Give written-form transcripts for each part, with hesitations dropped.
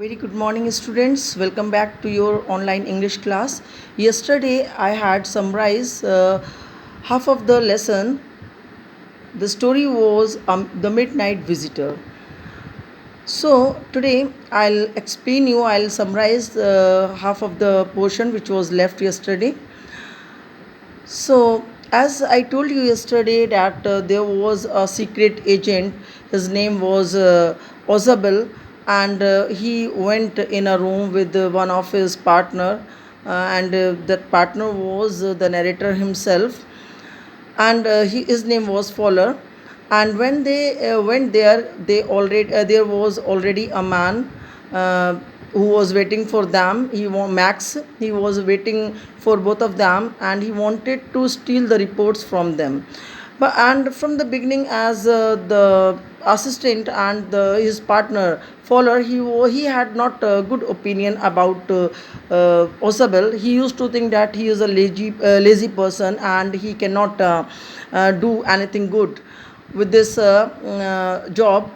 Very good morning, students. Welcome back to your online English class. Yesterday, I had summarized half of the lesson. The story was The Midnight Visitor. So, today I'll explain you, I'll summarize half of the portion which was left yesterday. So, as I told you yesterday, that there was a secret agent. His name was Ozabel, and he went in a room with one of his partner, and that partner was the narrator himself, and his name was Fowler. And when they went there, there was already a man uh, who was waiting for them. Max. He was waiting for both of them, and he wanted to steal the reports from them. But and from the beginning, as the assistant and his partner Fowler, he had not a good opinion about Osabel. He used to think that he is a lazy person, and he cannot do anything good with this job.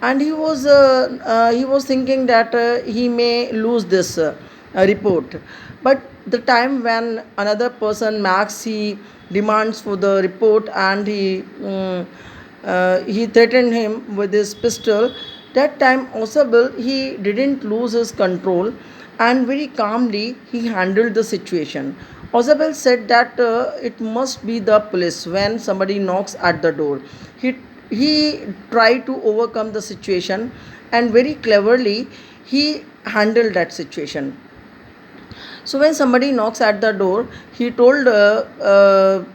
And he was thinking that he may lose this report. But the time when another person, Max, he demands for the report, and he threatened him with his pistol. That time Osabel, he didn't lose his control, and very calmly he handled the situation. Osabel said that it must be the police when somebody knocks at the door. He tried to overcome the situation, and very cleverly he handled that situation. So when somebody knocks at the door, he told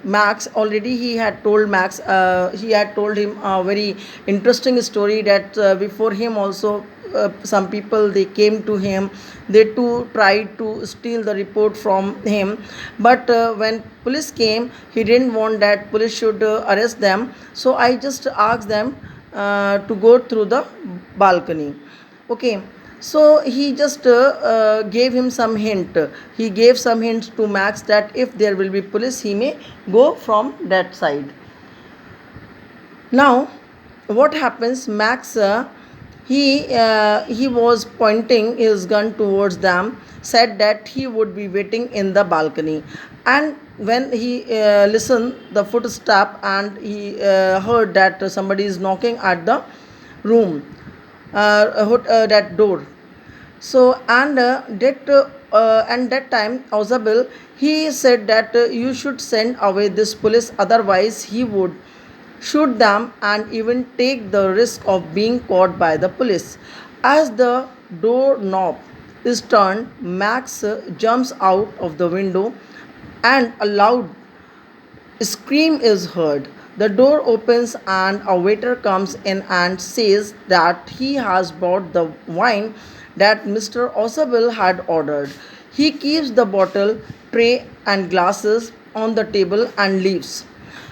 Max. Already he had told Max. He had told him a very interesting story that before him also, some people, they came to him. They too tried to steal the report from him, but when police came, he didn't want that police should arrest them. So I just asked them to go through the balcony. Okay, so he just gave him some hint. He gave some hints to Max that if there will be police, he may go from that side. Now, what happens? Max, he was pointing his gun towards them, said that he would be waiting in the balcony. And when he listened the footstep, and he heard that somebody is knocking at the room, that door. So and that time Auzabil, he said that you should send away this police, otherwise he would shoot them and even take the risk of being caught by the police. As the door knob is turned, Max jumps out of the window, and a loud scream is heard. The door opens, and a waiter comes in and says that he has bought the wine that Mr. Osable had ordered. He keeps the bottle, tray, and glasses on the table and leaves.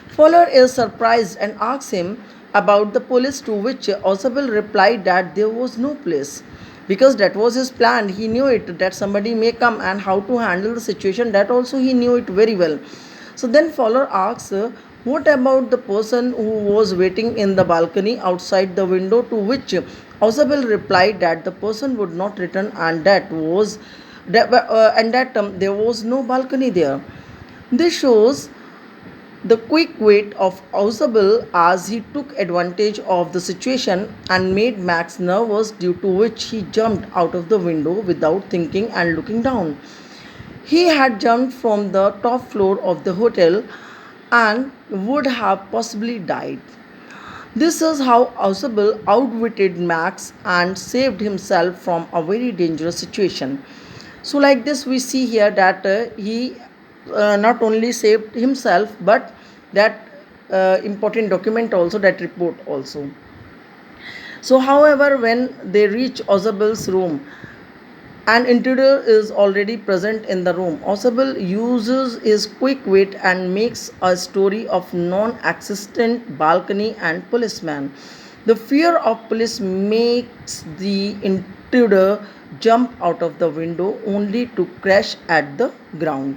Fowler is surprised and asks him about the police, to which Osable replied that there was no police, because that was his plan. He knew it, that somebody may come, and how to handle the situation, that also he knew it very well. So then Fowler asks, what about the person who was waiting in the balcony outside the window, to which Osabel replied that the person would not return, and there was no balcony there. This shows the quick wit of Ausable, as he took advantage of the situation and made Max nervous, due to which he jumped out of the window without thinking and looking down. He had jumped from the top floor of the hotel and would have possibly died. This is how Ausable outwitted Max and saved himself from a very dangerous situation. So, like this, we see here that he not only saved himself, but that important document also, that report also. So, however, when they reach Ausable's room, an intruder is already present in the room. Osable uses his quick wit and makes a story of non-existent balcony and policeman. The fear of police makes the intruder jump out of the window only to crash at the ground.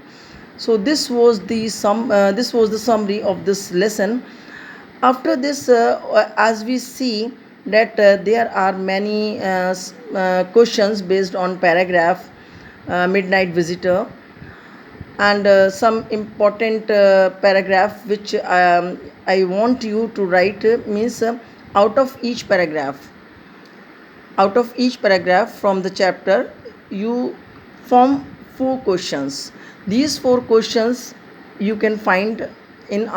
So this was the summary of this lesson. After this, as we see that there are many questions based on paragraph, midnight visitor, and some important paragraph which I want you to write, means out of each paragraph, from the chapter, you form four questions. These four questions you can find in,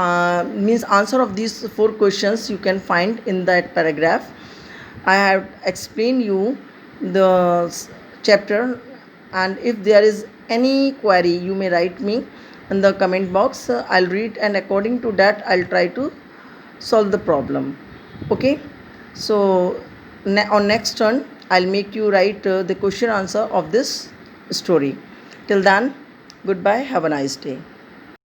means answer of these four questions you can find in that paragraph. I have explained you the chapter, and if there is any query you may write me in the comment box. I'll read, and according to that I'll try to solve the problem. Okay, so on next turn I'll make you write the question answer of this story. Till then, goodbye, have a nice day.